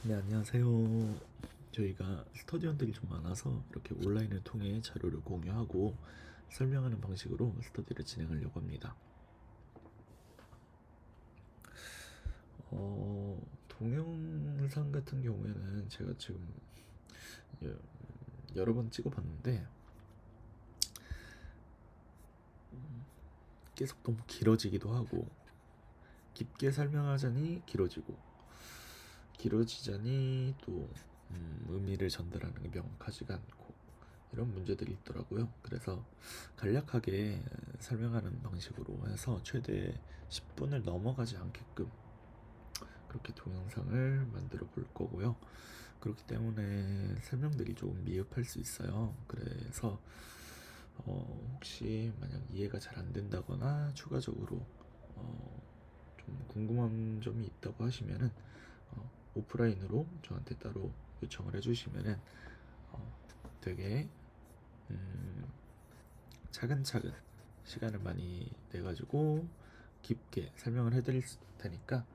네, 안녕하세요. 저희가 스터디원들이 좀 많아서 이렇게 온라인을 통해 자료를 공유하고 설명하는 방식으로 스터디를 진행하려고 합니다. 동영상 같은 경우에는 제가 지금 여러 번 찍어봤는데 계속 너무 길어지기도 하고 깊게 설명하자니 길어지자니 또 의미를 전달하는 게 명확하지가 않고 이런 문제들이 있더라고요. 그래서 간략하게 설명하는 방식으로 해서 최대 10분을 넘어가지 않게끔 그렇게 동영상을 만들어 볼 거고요. 그렇기 때문에 설명들이 조금 미흡할 수 있어요. 그래서 혹시 만약 이해가 잘 안 된다거나 추가적으로 좀 궁금한 점이 있다고 하시면은 오프라인으로 저한테 따로 요청을 해주시면은 되게 차근차근 시간을 많이 내가지고 깊게 설명을 해드릴 테니까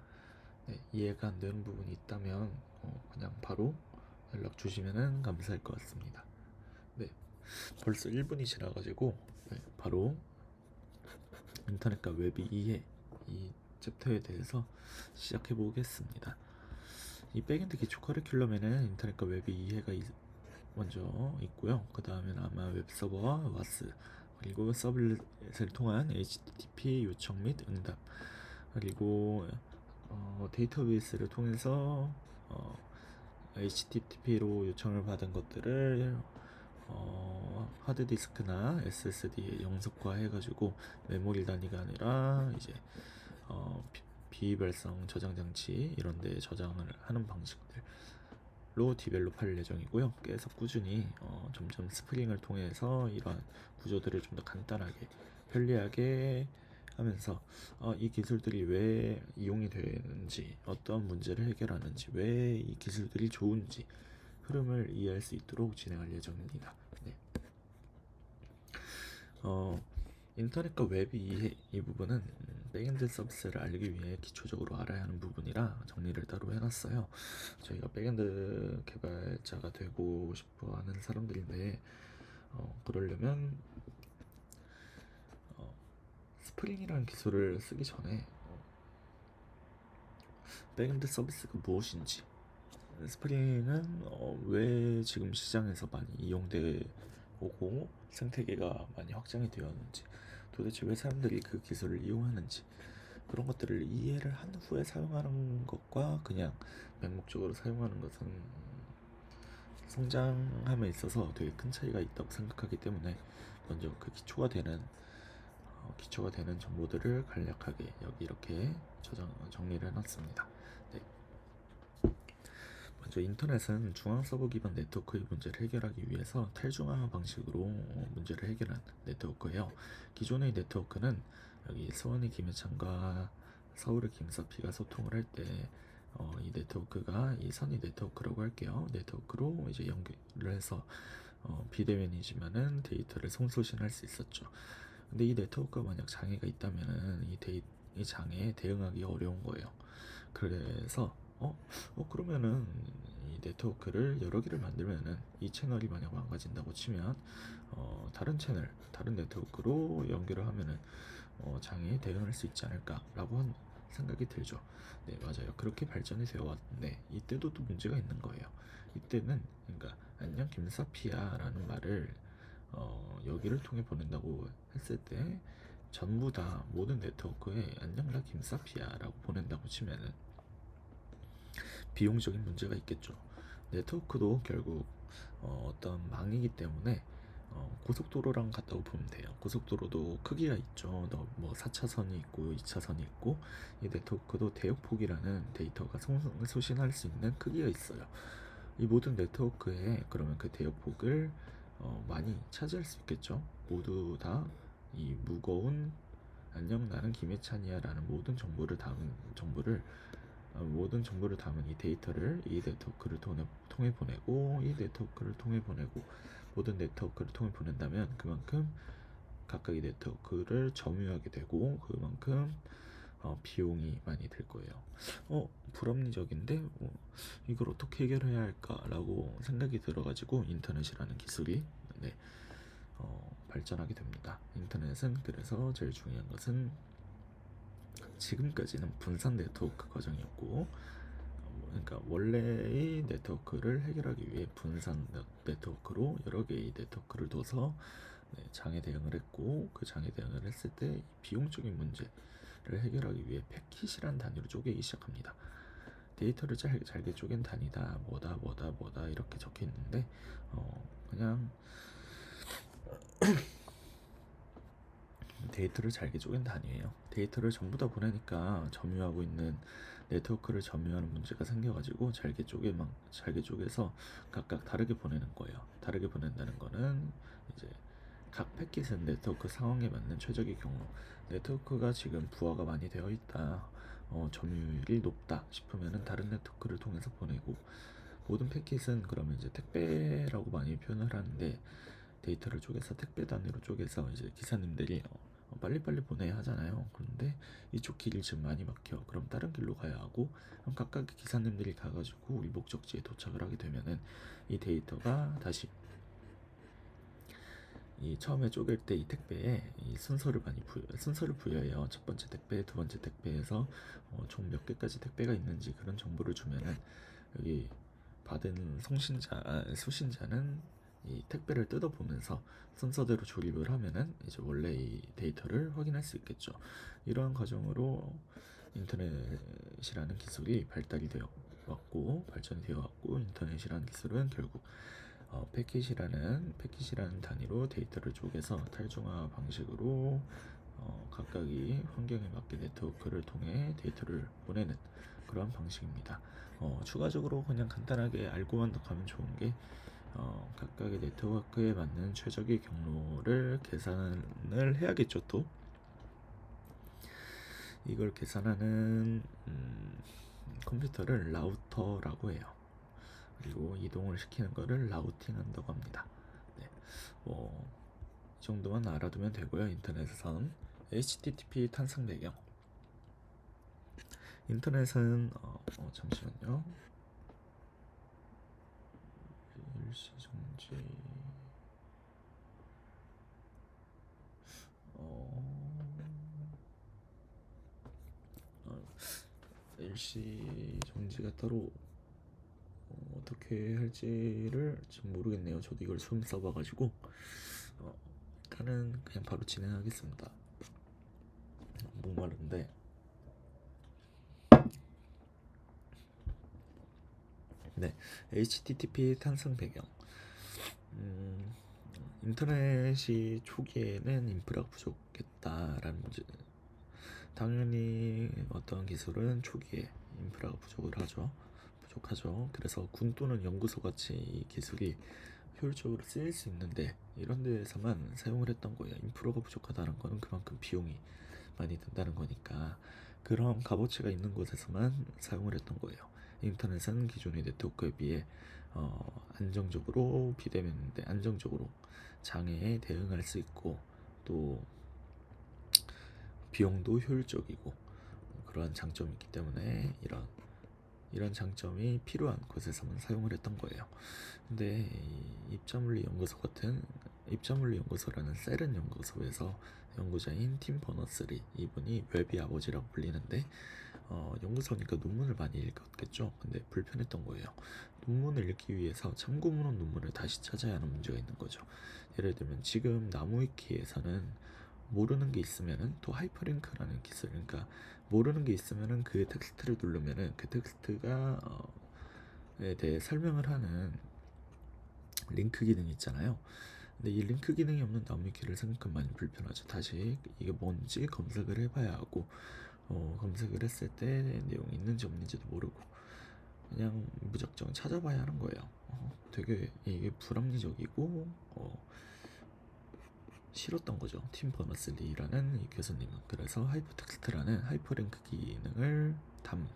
네, 이해가 안 되는 부분이 있다면 그냥 바로 연락 주시면 감사할 것 같습니다. 네, 벌써 1분이 지나가지고 네, 바로 인터넷과 웹의 이해 이 챕터에 대해서 시작해 보겠습니다. 이 백엔드 기초 커리큘럼에는 인터넷과 웹의 이해가 먼저 있고요. 그 다음에는 아마 웹서버와 와스 그리고 서블렛을 통한 HTTP 요청 및 응답 그리고 데이터베이스를 통해서 HTTP로 요청을 받은 것들을 하드디스크나 SSD에 영속화해가지고 메모리 단위가 아니라 이제 비발성 저장 장치 이런데 저장을 하는 방식들로 디벨롭할 예정이고요. 계속 꾸준히 점점 스프링을 통해서 이러한 구조들을 좀 더 간단하게 편리하게 하면서 이 기술들이 왜 이용이 되는지 어떤 문제를 해결하는지 왜 이 기술들이 좋은지 흐름을 이해할 수 있도록 진행할 예정입니다. 네. 어, 인터넷과 웹의 이해 이 부분은 백엔드 서비스를 알기 위해 기초적으로 알아야 하는 부분이라 정리를 따로 해놨어요. 저희가 백엔드 개발자가 되고 싶어하는 사람들인데 그러려면 스프링이라는 기술을 쓰기 전에 백엔드 서비스가 무엇인지 스프링은 왜 지금 시장에서 많이 이용되고 생태계가 많이 확장이 되었는지 도대체 왜 사람들이 그 기술을 이용하는지 그런 것들을 이해를 한 후에 사용하는 것과 그냥 맹목적으로 사용하는 것은 성장함에 있어서 되게 큰 차이가 있다고 생각하기 때문에 먼저 그 기초가 되는 정보들을 간략하게 여기 이렇게 정리를 해놨습니다. 네. 먼저 인터넷은 중앙 서버 기반 네트워크의 문제를 해결하기 위해서 탈중앙 방식으로 문제를 해결한 네트워크예요. 기존의 네트워크는 여기 수원의 김해창과 서울의 김서피가 소통을 할 때 이 네트워크가 이 선의 네트워크라고 할게요. 네트워크로 이제 연결을 해서 비대면이지만은 데이터를 송소신할 수 있었죠. 근데 이 네트워크가 만약 장애가 있다면은 이 장애에 대응하기 어려운 거예요. 그래서 그러면은 이 네트워크를 여러 개를 만들면은 이 채널이 만약 망가진다고 치면 다른 네트워크로 연결을 하면은 장애에 대응할 수 있지 않을까라고 한 생각이 들죠. 네, 맞아요. 그렇게 발전이 되어 왔는데 이때도 또 문제가 있는 거예요. 이때는 그러니까 안녕 김사피아라는 말을 여기를 통해 보낸다고 했을 때 전부 다 모든 네트워크에 안녕 나 김사피아라고 보낸다고 치면은 비용적인 문제가 있겠죠. 네트워크도 결국 어떤 망이기 때문에 고속도로랑 같다고 보면 돼요. 고속도로도 크기가 있죠. 뭐 4차선이 있고 2차선이 있고 이 네트워크도 대역폭이라는 데이터가 소신할 수 있는 크기가 있어요. 이 모든 네트워크에 그러면 그 대역폭을 많이 차지할 수 있겠죠. 모두 다 이 무거운 안녕 나는 김혜찬이야라는 모든 정보를 담은 이 데이터를 이 네트워크를 통해 보내고 이 네트워크를 통해 보내고 모든 네트워크를 통해 보낸다면 그만큼 각각의 네트워크를 점유하게 되고 그만큼 비용이 많이 들 거예요. 불합리적인데 이걸 어떻게 해결해야 할까라고 생각이 들어가지고 인터넷이라는 기술이 네, 발전하게 됩니다. 인터넷은 그래서 제일 중요한 것은 지금까지는 분산 네트워크 과정이었고, 그러니까 원래의 네트워크를 해결하기 위해 분산 네트워크로 여러 개의 네트워크를 둬서 장애 대응을 했고, 그 장애 대응을 했을 때 비용적인 문제를 해결하기 위해 패킷이란 단위로 쪼개기 시작합니다. 데이터를 잘게 쪼갠 단위다 뭐다 이렇게 적혀 있는데 그냥 데이터를 잘게 쪼갠 단위예요. 데이터를 전부 다 보내니까 점유하고 있는 네트워크를 점유하는 문제가 생겨가지고 잘게 쪼개서 각각 다르게 보내는 거예요. 다르게 보낸다는 거는 이제 각 패킷은 네트워크 상황에 맞는 최적의 경로, 네트워크가 지금 부하가 많이 되어 있다, 점유율이 높다 싶으면은 다른 네트워크를 통해서 보내고, 모든 패킷은 그러면 이제 택배라고 많이 표현을 하는데, 데이터를 쪼개서 택배 단위로 쪼개서 이제 기사님들이 빨리빨리 보내야 하잖아요. 그런데 이쪽 길이 지금 많이 막혀. 그럼 다른 길로 가야 하고, 그럼 각각의 기사님들이 가가지고 우리 목적지에 도착을 하게 되면은 이 데이터가 다시 이 처음에 쪼갤 때 이 택배에 이 순서를 부여해요. 첫 번째 택배, 두 번째 택배에서 총 몇 개까지 택배가 있는지 그런 정보를 주면은 여기 받은 수신자는 이 택배를 뜯어보면서 순서대로 조립을 하면은 이제 원래 이 데이터를 확인할 수 있겠죠. 이러한 과정으로 인터넷이라는 기술이 발전이 되어 왔고, 인터넷이라는 기술은 결국 패킷이라는 단위로 데이터를 쪼개서 탈중화 방식으로 각각이 환경에 맞게 네트워크를 통해 데이터를 보내는 그런 방식입니다. 추가적으로 그냥 간단하게 알고만 더 가면 좋은 게 각각의 네트워크에 맞는 최적의 경로를 계산을 해야겠죠. 또 이걸 계산하는 컴퓨터를 라우터라고 해요. 그리고 이동을 시키는 거를 라우팅 한다고 합니다. 네, 이 정도만 알아두면 되고요. 인터넷에서는 HTTP 탄생 배경. 인터넷은 잠시만요. 일시 정지. 일시 정지가 따로 어떻게 할지를 지금 모르겠네요. 저도 이걸 처음 써봐가지고 일단은 그냥 바로 진행하겠습니다. 목마른데 네, HTTP 탄생 배경. 인터넷이 초기에는 인프라가 부족했다라는 문제. 당연히 어떤 기술은 초기에 인프라가 부족하죠. 그래서 군 또는 연구소 같이 이 기술이 효율적으로 쓰일 수 있는데 이런 데에서만 사용을 했던 거예요. 인프라가 부족하다는 거는 그만큼 비용이 많이 든다는 거니까 그런 값어치가 있는 곳에서만 사용을 했던 거예요. 인터넷은 기존의 네트워크에 비해 안정적으로 비대면인데 안정적으로 장애에 대응할 수 있고, 또 비용도 효율적이고 그러한 장점이 있기 때문에 이런 장점이 필요한 곳에서만 사용을 했던 거예요. 근데 입자물리 연구소라는 세른 연구소에서 연구자인 팀 버너스리, 이분이 웹의 아버지라고 불리는데 연구소니까 논문을 많이 읽었겠죠. 근데 불편했던 거예요. 논문을 읽기 위해서 참고문헌 논문을 다시 찾아야 하는 문제가 있는 거죠. 예를 들면 지금 나무위키에서는 모르는 게 있으면은 또 하이퍼링크라는 기술, 그러니까 모르는 게 있으면은 그 텍스트를 누르면은 그 텍스트가 에 대해 설명을 하는 링크 기능이 있잖아요. 근데 이 링크 기능이 없는 나무위키를 생각하면 많이 불편하죠. 다시 이게 뭔지 검색을 해봐야 하고, 검색을 했을 때 내용이 있는지 없는지도 모르고 그냥 무작정 찾아봐야 하는 거예요. 되게 이게 불합리적이고 싫었던 거죠. 팀 버너슬리라는 이 교수님은. 그래서 하이퍼텍스트라는 하이퍼링크 기능을 담은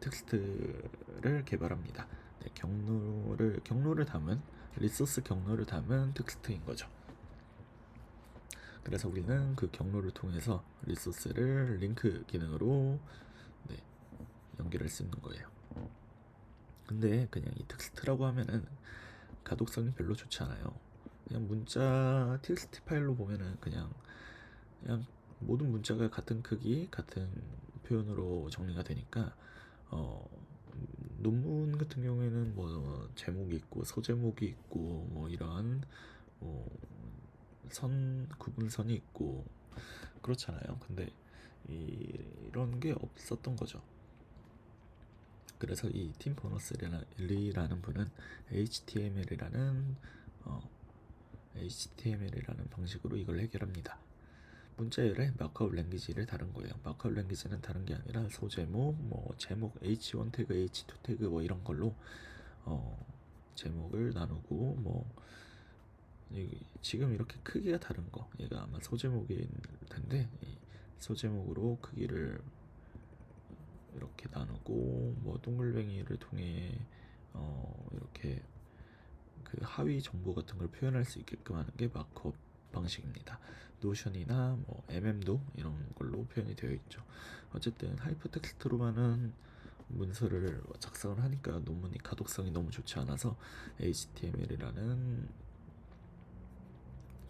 텍스트를 개발합니다. 네, 경로를 담은 리소스 경로를 담은 텍스트인 거죠. 그래서 우리는 그 경로를 통해서 리소스를 링크 기능으로 네, 연결할 수 있는 거예요. 근데 그냥 이 텍스트라고 하면은 가독성이 별로 좋지 않아요. 그냥 문자 txt 파일로 보면은 그냥 모든 문자가 같은 크기, 같은 표현으로 정리가 되니까 어, 논문 같은 경우에는 뭐 제목이 있고 소제목이 있고 뭐 이런 뭐 구분선이 있고 그렇잖아요. 근데 이런 게 없었던 거죠. 그래서 이 팀 버너스리라는 분은 HTML이라는 방식으로 이걸 해결합니다. 문자열의 마크업 랭귀지를 다른 거예요. 마크업 랭귀지는 다른 게 아니라 소제목, 뭐 제목 H1 태그, H2 태그 뭐 이런 걸로 제목을 나누고 뭐 지금 이렇게 크기가 다른 거, 얘가 아마 소제목일 텐데 이 소제목으로 크기를 이렇게 나누고 뭐 동글뱅이를 통해 이렇게 그 하위 정보 같은 걸 표현할 수 있게끔 하는 게 마크업 방식입니다. 노션이나 뭐 MM도 이런 걸로 표현이 되어 있죠. 어쨌든 하이퍼텍스트로만은 문서를 작성을 하니까 논문이 가독성이 너무 좋지 않아서 HTML이라는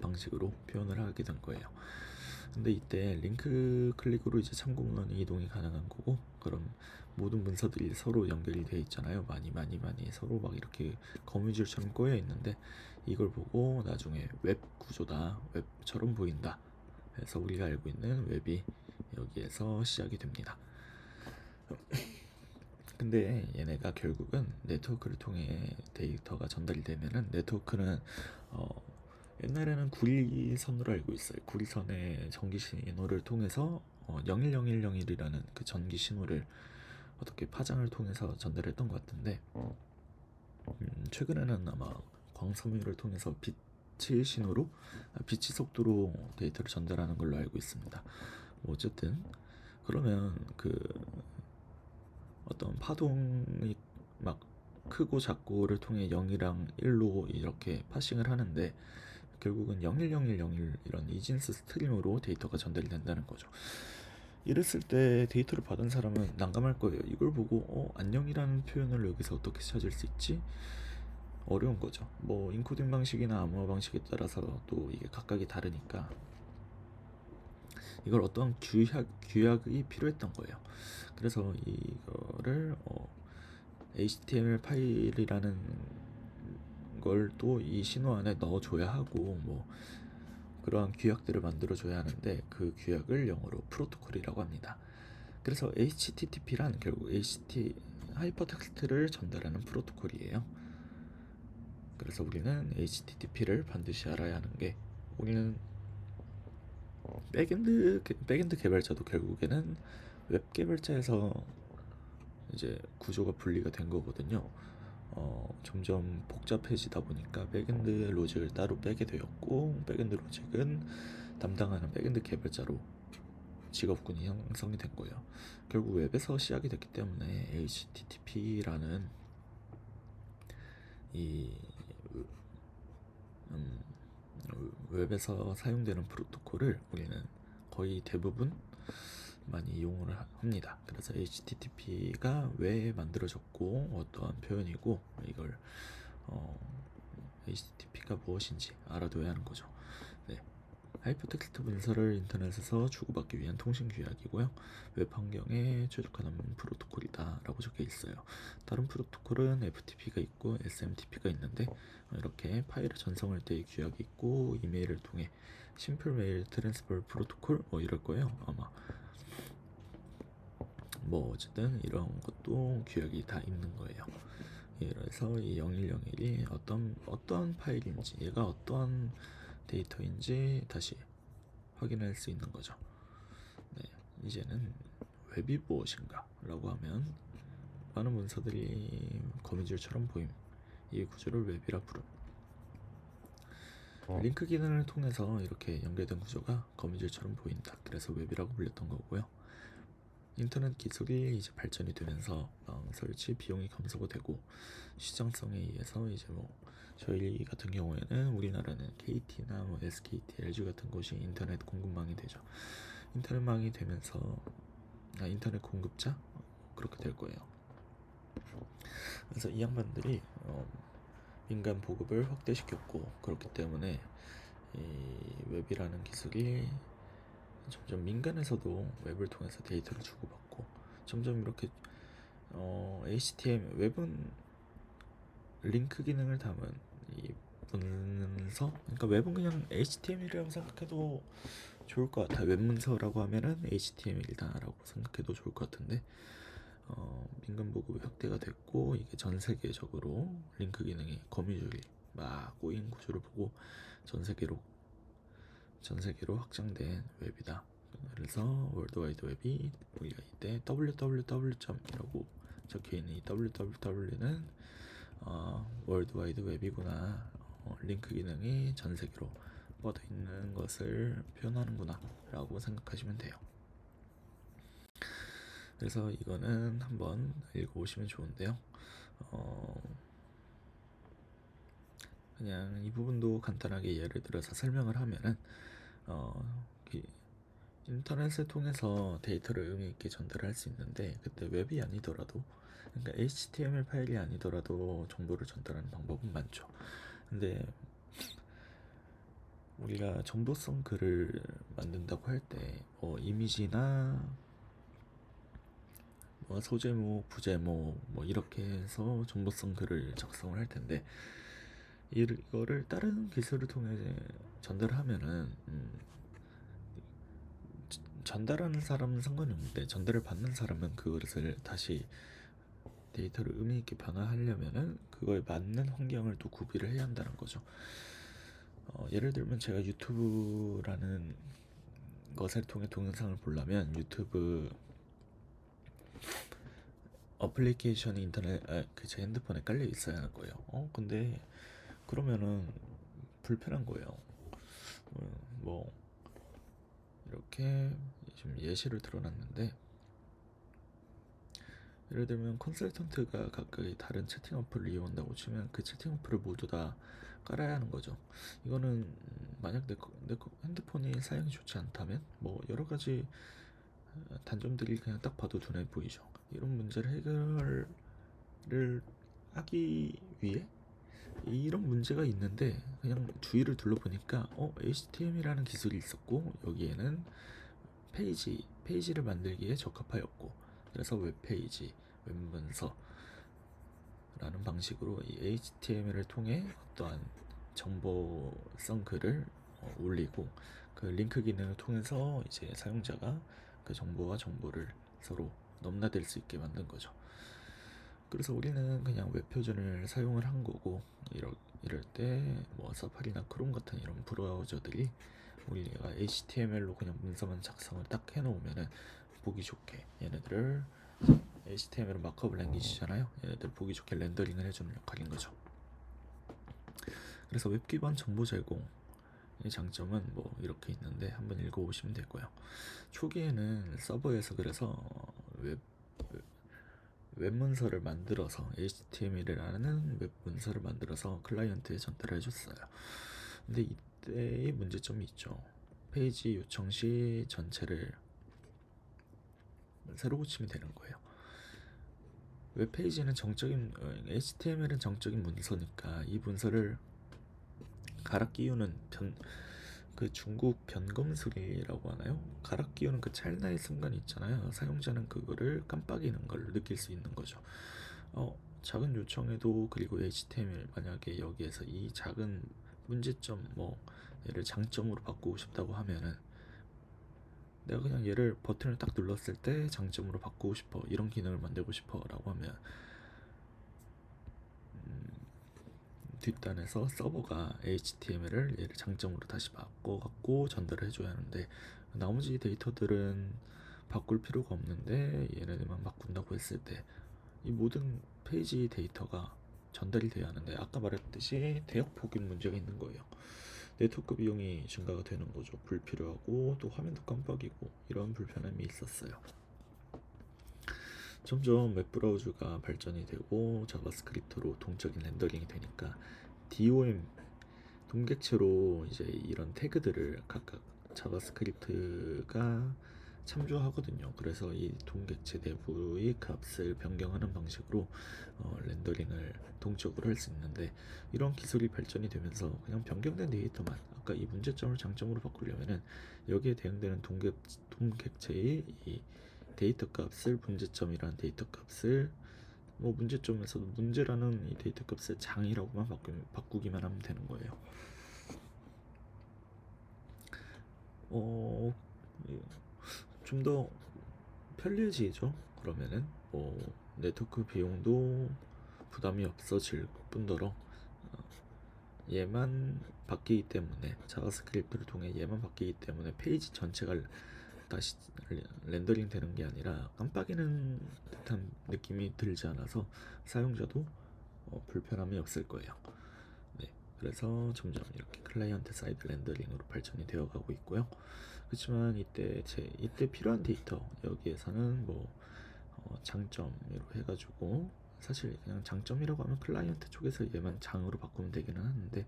방식으로 표현을 하게 된 거예요. 근데 이때 링크 클릭으로 이제 참고문헌이 이동이 가능한 거고, 그럼 모든 문서들이 서로 연결이 되어 있잖아요. 많이 서로 막 이렇게 거미줄처럼 꼬여 있는데 이걸 보고 나중에 웹 구조다, 웹처럼 보인다 해서 우리가 알고 있는 웹이 여기에서 시작이 됩니다. 근데 얘네가 결국은 네트워크를 통해 데이터가 전달이 되면은 네트워크는 옛날에는 구리선으로 알고 있어요. 구리선의 전기 신호를 통해서 01010이라는 그 전기 신호를 어떻게 파장을 통해서 전달했던 것 같은데 최근에는 아마 광섬유를 통해서 빛의 신호로 빛의 속도로 데이터를 전달하는 걸로 알고 있습니다. 뭐 어쨌든 그러면 그 어떤 파동이 막 크고 작고를 통해 0이랑 1로 이렇게 파싱을 하는데 결국은 01010 이런 이진스 스트림으로 데이터가 전달이 된다는 거죠. 이랬을 때 데이터를 받은 사람은 난감할 거예요. 이걸 보고 안녕이라는 표현을 여기서 어떻게 찾을 수 있지? 어려운 거죠. 뭐 인코딩 방식이나 암호화 방식에 따라서 또 이게 각각이 다르니까 이걸 어떤 규약이 필요했던 거예요. 그래서 이거를 HTML 파일이라는 걸 또 이 신호 안에 넣어줘야 하고 뭐 그러한 규약들을 만들어줘야 하는데 그 규약을 영어로 프로토콜이라고 합니다. 그래서 HTTP란 결국 하이퍼텍스트를 전달하는 프로토콜이에요. 그래서 우리는 HTTP를 반드시 알아야 하는 게 우리는 백엔드 개발자도 결국에는 웹 개발자에서 이제 구조가 분리가 된 거거든요. 점점 복잡해지다 보니까 백엔드 로직을 따로 빼게 되었고 백엔드 로직은 담당하는 백엔드 개발자로 직업군이 형성이 된 거예요. 결국 웹에서 시작이 됐기 때문에 HTTP라는 이 웹에서 사용되는 프로토콜을 우리는 거의 대부분 많이 이용을 합니다. 그래서 HTTP가 왜 만들어졌고 어떠한 표현이고 이걸 HTTP가 무엇인지 알아둬야 하는 거죠. 네. 하이퍼텍스트 문서를 인터넷에서 주고받기 위한 통신 규약이고요. 웹 환경에 최적화된 프로토콜이다 라고 적혀 있어요. 다른 프로토콜은 FTP가 있고 SMTP가 있는데 이렇게 파일을 전송할 때의 규약이 있고 이메일을 통해 심플 메일 트랜스퍼 프로토콜 뭐 이럴 거예요. 아마 뭐 어쨌든 이런 것도 규약이 다 있는 거예요. 그래서 이 0101이 어떤 파일인지 얘가 어떠한 데이터인지 다시 확인할 수 있는 거죠. 네, 이제는 웹이 무엇인가 라고 하면 많은 문서들이 거미줄처럼 보임. 이 구조를 웹이라 부름. 링크 기능을 통해서 이렇게 연결된 구조가 거미줄처럼 보인다. 그래서 웹이라고 불렸던 거고요. 인터넷 기술이 이제 발전이 되면서 설치 비용이 감소가 되고 시장성에 의해서 이제 뭐 저희 같은 경우에는 우리나라는 KT나 뭐 SKT, LG 같은 곳이 인터넷 공급망이 되죠. 인터넷망이 되면서 인터넷 공급자 그렇게 될 거예요. 그래서 이 양반들이 민간 보급을 확대시켰고 그렇기 때문에 이 웹이라는 기술이 점점 민간에서도 웹을 통해서 데이터를 주고받고 점점 이렇게 HTML 웹은 링크 기능을 담은 이 문서, 그러니까 웹은 그냥 HTML이라고 생각해도 좋을 것 같아요. 웹 문서라고 하면은 HTML이다라고 생각해도 좋을 것 같은데 민간 보급이 확대가 됐고 이게 전 세계적으로 링크 기능이 거미줄이 막 꼬인 구조를 보고 전 세계로 확장된 웹이다. 그래서 월드와이드 웹이 우리가 이때 www.이라고 적혀있는 이 www는 월드와이드 웹이구나, 링크 기능이 전 세계로 뻗어 있는 것을 표현하는구나 라고 생각하시면 돼요. 그래서 이거는 한번 읽어보시면 좋은데요. 그냥 이 부분도 간단하게 예를 들어서 설명을 하면은 인터넷을 통해서 데이터를 의미 있게 전달할 수 있는데 그때 웹이 아니더라도, 그러니까 HTML 파일이 아니더라도 정보를 전달하는 방법은 많죠. 근데 우리가 정보성 글을 만든다고 할 때 이미지나 뭐 소제목, 부제목 뭐 이렇게 해서 정보성 글을 작성을 할 텐데 이거를 다른 기술을 통해 전달하면은 전달하는 사람은 상관이 없는데 전달을 받는 사람은 그것을 다시 데이터를 의미 있게 변화하려면은 그거에 맞는 환경을 또 구비를 해야 한다는 거죠. 예를 들면 제가 유튜브라는 것을 통해 동영상을 보려면 유튜브 어플리케이션이 제 핸드폰에 깔려 있어야 하는 거예요. 근데 그러면은 불편한 거예요. 뭐 이렇게 지금 예시를 들어놨는데 예를 들면 컨설턴트가 각각 다른 채팅 어플을 이용한다고 치면 그 채팅 어플을 모두 다 깔아야 하는 거죠. 이거는 만약 내 핸드폰이 사용이 좋지 않다면 뭐 여러 가지 단점들이 그냥 딱 봐도 눈에 보이죠. 이런 문제를 해결을 하기 위해 이런 문제가 있는데 그냥 주위를 둘러보니까 HTML이라는 기술이 있었고 여기에는 페이지를 만들기에 적합하였고 그래서 웹페이지, 웹문서라는 방식으로 이 HTML을 통해 어떠한 정보성 글을 올리고 그 링크 기능을 통해서 이제 사용자가 그 정보와 정보를 서로 넘나들 수 있게 만든 거죠. 그래서 우리는 그냥 웹 표준을 사용을 한 거고 이럴 때 뭐 사파리나 크롬 같은 이런 브라우저들이 우리가 HTML로 그냥 문서만 작성을 딱 해놓으면은 보기 좋게 얘네들을 HTML 마크업 랭귀지잖아요. 얘네들 보기 좋게 렌더링을 해주는 역할인 거죠. 그래서 웹 기반 정보 제공의 장점은 뭐 이렇게 있는데 한번 읽어보시면 되고요. 초기에는 서버에서 그래서 웹 문서를 만들어서 HTML이라는 웹 문서를 만들어서 클라이언트에 전달해 줬어요. 근데 이때의 문제점이 있죠. 페이지 요청 시 전체를 새로 고치면 되는 거예요. 웹페이지는 HTML은 정적인 문서니까 이 문서를 갈아 끼우는 그 중국 변검술이라고 하나요? 갈아 끼우는 그 찰나의 순간이 있잖아요. 사용자는 그거를 깜빡이는 걸 느낄 수 있는 거죠. 작은 요청에도 그리고 HTML 만약에 여기에서 이 작은 문제점 얘를 장점으로 바꾸고 싶다고 하면은 내가 그냥 얘를 버튼을 딱 눌렀을 때 장점으로 바꾸고 싶어, 이런 기능을 만들고 싶어 라고 하면 뒷단에서 서버가 HTML을 얘를 장점으로 다시 바꿔갖고 전달을 해줘야 하는데 나머지 데이터들은 바꿀 필요가 없는데 얘네들만 바꾼다고 했을 때 이 모든 페이지 데이터가 전달이 돼야 하는데 아까 말했듯이 대역 포기 문제가 있는 거예요. 네트워크 비용이 증가가 되는 거죠. 불필요하고 또 화면도 깜빡이고 이런 불편함이 있었어요. 점점 웹브라우저가 발전이 되고 자바스크립트로 동적인 렌더링이 되니까 DOM 동객체로 이제 이런 태그들을 각각 자바스크립트가 참조하거든요. 그래서 이 동객체 내부의 값을 변경하는 방식으로 렌더링을 동적으로 할 수 있는데, 이런 기술이 발전이 되면서 그냥 변경된 데이터만, 아까 이 문제점을 장점으로 바꾸려면은 여기에 대응되는 동객체의 이 데이터 값을, 문제점이라는 데이터 값을, 뭐 문제점에서도 문제라는 이 데이터 값을 장이라고만 바꾸기만 하면 되는 거예요. 어, 좀 더 편리해지죠. 그러면은 뭐 네트워크 비용도 부담이 없어질 뿐더러 얘만 바뀌기 때문에, 자바스크립트를 통해 얘만 바뀌기 때문에 페이지 전체가 다시 렌더링 되는 게 아니라 깜빡이는 듯한 느낌이 들지 않아서 사용자도 불편함이 없을 거예요. 네, 그래서 점점 이렇게 클라이언트 사이드 렌더링으로 발전이 되어가고 있고요. 그렇지만 이때 필요한 데이터, 여기에서는 뭐 장점으로 해가지고, 사실 그냥 장점이라고 하면 클라이언트 쪽에서 얘만 장으로 바꾸면 되기는 하는데,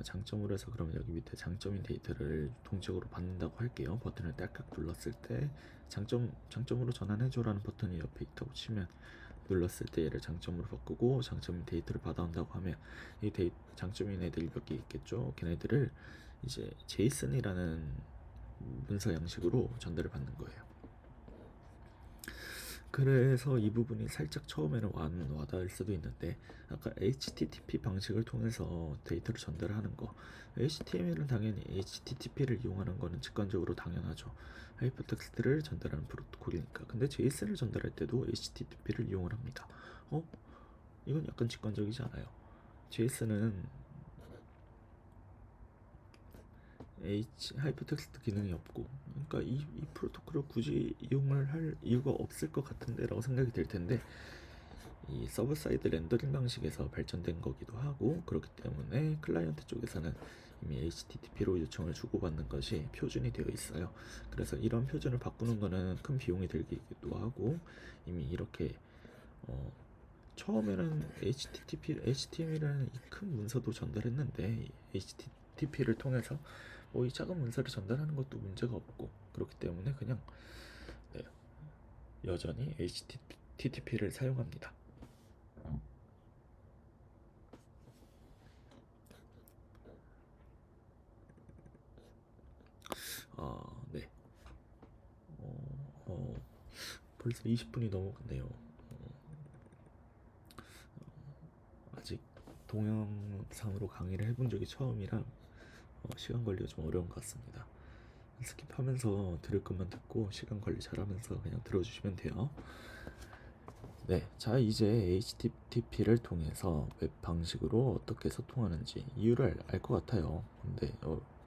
장점으로 해서 그러면 여기 밑에 장점인 데이터를 동적으로 받는다고 할게요. 버튼을 딸깍 눌렀을 때 장점으로 전환해줘라는 버튼이 옆에 있다고 치면, 눌렀을 때 얘를 장점으로 바꾸고 장점인 데이터를 받아온다고 하면 이 장점인 애들이 몇 개 있겠죠. 걔네들을 이제 제이슨이라는 문서 양식으로 전달을 받는 거예요. 그래서 이 부분이 살짝 처음에는 와닿을 수도 있는데, 아까 HTTP 방식을 통해서 데이터를 전달하는 거, HTML은 당연히 HTTP를 이용하는 거는 직관적으로 당연하죠. 하이퍼텍스트를 전달하는 프로토콜이니까. 근데 JSON을 전달할 때도 HTTP를 이용을 합니다. 이건 약간 직관적이지 않아요. JSON은 하이퍼텍스트 기능이 없고, 그러니까 이 프로토콜을 굳이 이용을 할 이유가 없을 것 같은데 라고 생각이 들 텐데, 이 서버 사이드 렌더링 방식에서 발전된 거기도 하고, 그렇기 때문에 클라이언트 쪽에서는 이미 HTTP로 요청을 주고받는 것이 표준이 되어 있어요. 그래서 이런 표준을 바꾸는 거는 큰 비용이 들기도 하고, 이미 이렇게 처음에는 HTML이라는 이 큰 문서도 전달했는데, HTTP를 통해서 이 작은 문서를 전달하는 것도 문제가 없고, 그렇기 때문에 그냥 네, 여전히 HTTP를 사용합니다. 네. 벌써 20분이 넘어갔네요. 아직 동영상으로 강의를 해본 적이 처음이라 시간 관리가 좀 어려운 것 같습니다. 스킵하면서 들을 것만 듣고 시간 관리 잘하면서 그냥 들어주시면 돼요. 네, 자 이제 HTTP를 통해서 웹 방식으로 어떻게 소통하는지 이유를 알 것 같아요. 근데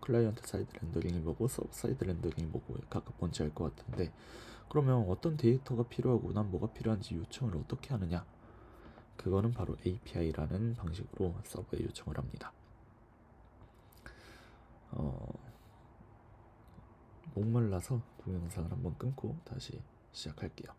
클라이언트 사이드 렌더링이 뭐고 서버 사이드 렌더링이 뭐고 각각 뭔지 알 것 같은데, 그러면 어떤 데이터가 필요하고 난 뭐가 필요한지 요청을 어떻게 하느냐? 그거는 바로 API라는 방식으로 서버에 요청을 합니다. 목말라서 동영상을 한번 끊고 다시 시작할게요.